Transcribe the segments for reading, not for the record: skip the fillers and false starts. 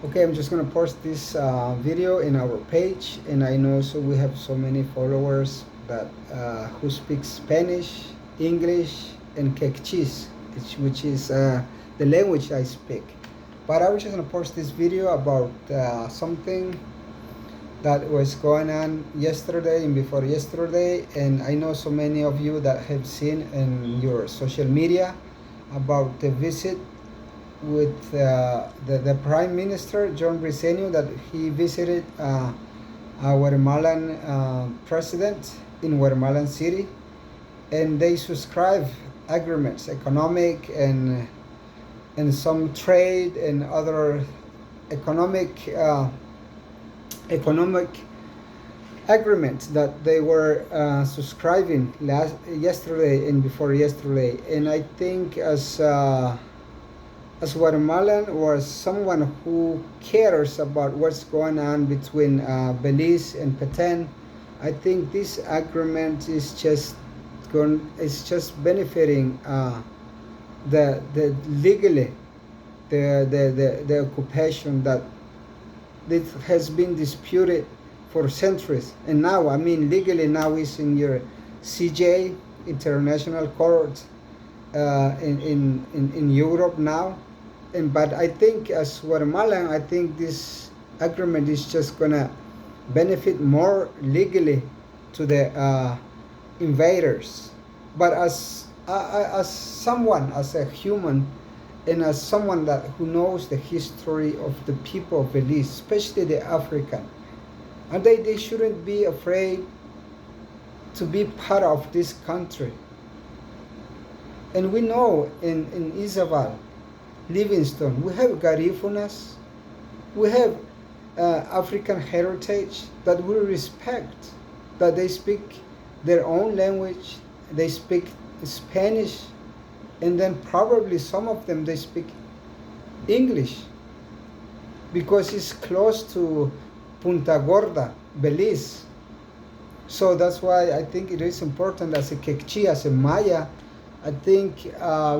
Okay, I'm just gonna post this video in our page, and I know so we have so many followers that who speak Spanish, English, and Quechua, which is the language I speak. But I was just gonna post this video about something that was going on yesterday and before yesterday, and I know so many of you that have seen in your social media about the visit with the Prime Minister, John Briceño, that he visited a Guatemalan president in Guatemalan City, and they subscribe agreements, economic and some trade and other economic economic agreements that they were subscribing yesterday and before yesterday. And I think as Guatemalan or someone who cares about what's going on between Belize and Petén, I think this agreement is just benefiting the legally the occupation that this has been disputed for centuries, and now I mean legally now is in your CJ International Court in Europe now. And but I think as Guatemalan, I think this agreement is just gonna benefit more legally to the invaders. But as someone, as a human, and as someone that who knows the history of the people of Belize, especially the African, and they shouldn't be afraid to be part of this country. And we know in Isabel, Livingston, we have Garifunas, we have African heritage that we respect, that they speak their own language, they speak Spanish, and then probably some of them they speak English because it's close to Punta Gorda, Belize. So that's why I think it is important as a Quechua, as a Maya. I think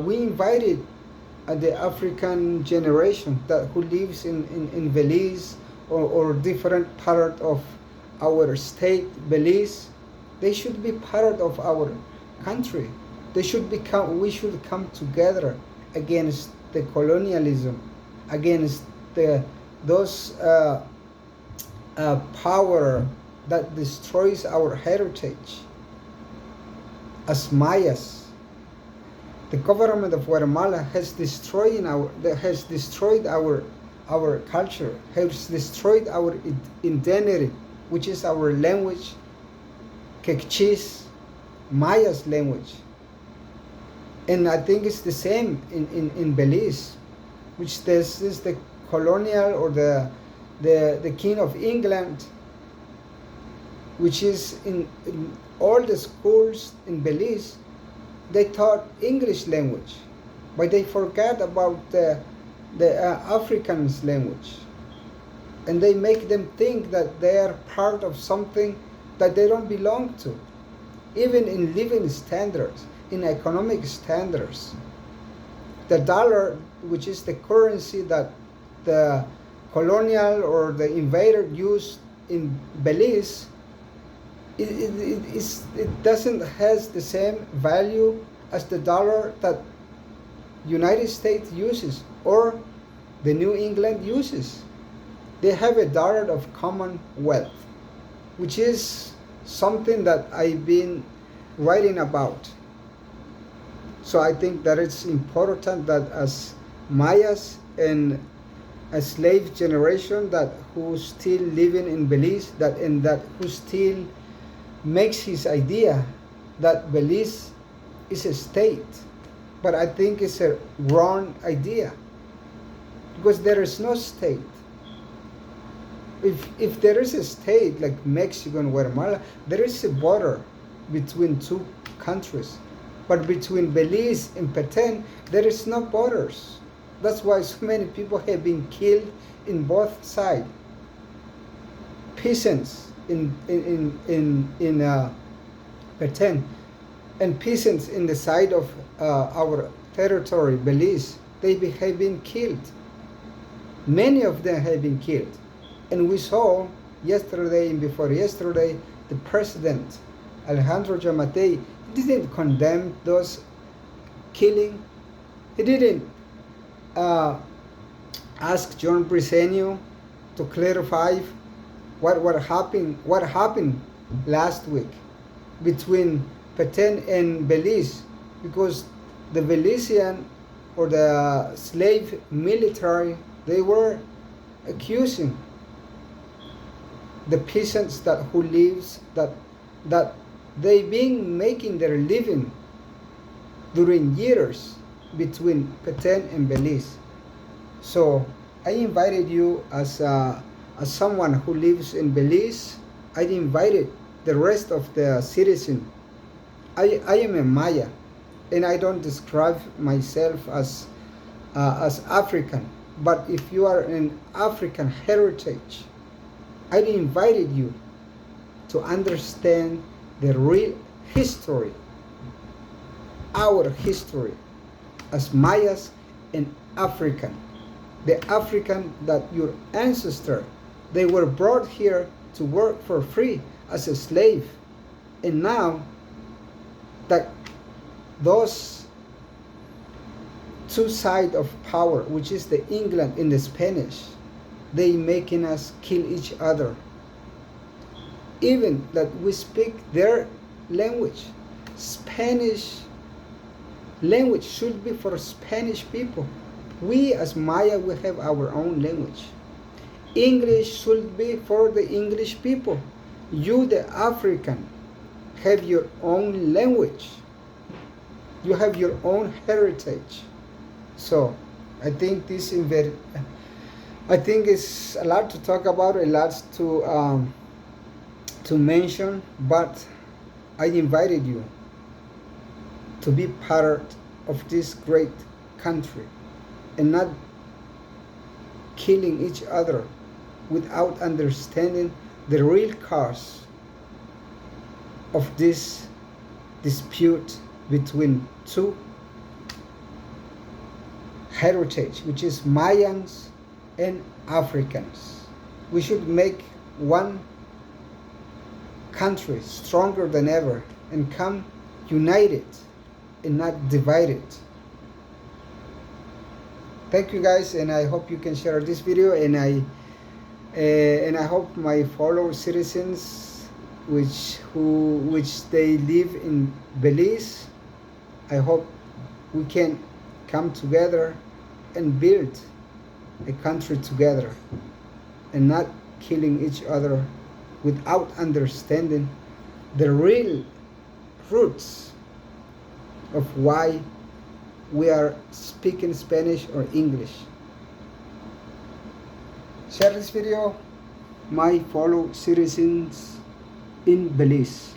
we invited the African generation that who lives in Belize or different part of our state, Belize. They should be part of our country. We should come together against the colonialism, against those power that destroys our heritage. As Mayas, the government of Guatemala has destroyed our culture, has destroyed our identity, which is our language, Quechua, Maya's language. And I think it's the same in Belize, which this is the colonial or the King of England, which is in all the schools in Belize, they taught English language, but they forgot about the Africans language. And they make them think that they are part of something that they don't belong to, even in living standards, in economic standards. The dollar, which is the currency that the colonial or the invader used in Belize, it doesn't has the same value as the dollar that United States uses or the New England uses. They have a dollar of commonwealth, which is something that I've been writing about. So I think that it's important that as Mayas and a slave generation that who still living in Belize, that who still makes his idea that Belize is a state. But I think it's a wrong idea because there is no state. If there is a state like Mexico and Guatemala, there is a border between two countries. But between Belize and Petén, there is no borders. That's why so many people have been killed in both sides. Peasants in Petén and peasants in the side of our territory, Belize, they have been killed. Many of them have been killed. And we saw yesterday and before yesterday, the president, Alejandro Yamatei, didn't condemn those killing. He didn't uh, ask John Briceño to clarify what happened last week between Petén and Belize, because the Belizean or the slave military, they were accusing the peasants that who lives that they been making their living during years between Petén and Belize. So I invited you as someone who lives in Belize. I invited the rest of the citizens. I am a Maya, and I don't describe myself as African. But if you are an African heritage, I invited you to understand the real history, our history as Mayas and African. The African that your ancestors, they were brought here to work for free as a slave. And now that those two sides of power, which is the England and the Spanish, they making us kill each other. Even that we speak their language. Spanish language should be for Spanish people. We as Maya, we have our own language. English should be for the English people. You, the African, have your own language. You have your own heritage. So I think I think it's a lot to talk about, a lot to mention, but I invited you to be part of this great country and not killing each other without understanding the real cause of this dispute between two heritage, which is Mayans and Africans. We should make one country stronger than ever and come united and not divided. Thank you guys, and I hope you can share this video, and I hope my fellow citizens which they live in Belize, I hope we can come together and build a country together and not killing each other without understanding the real roots of why we are speaking Spanish or English. Share this video, my fellow citizens in Belize.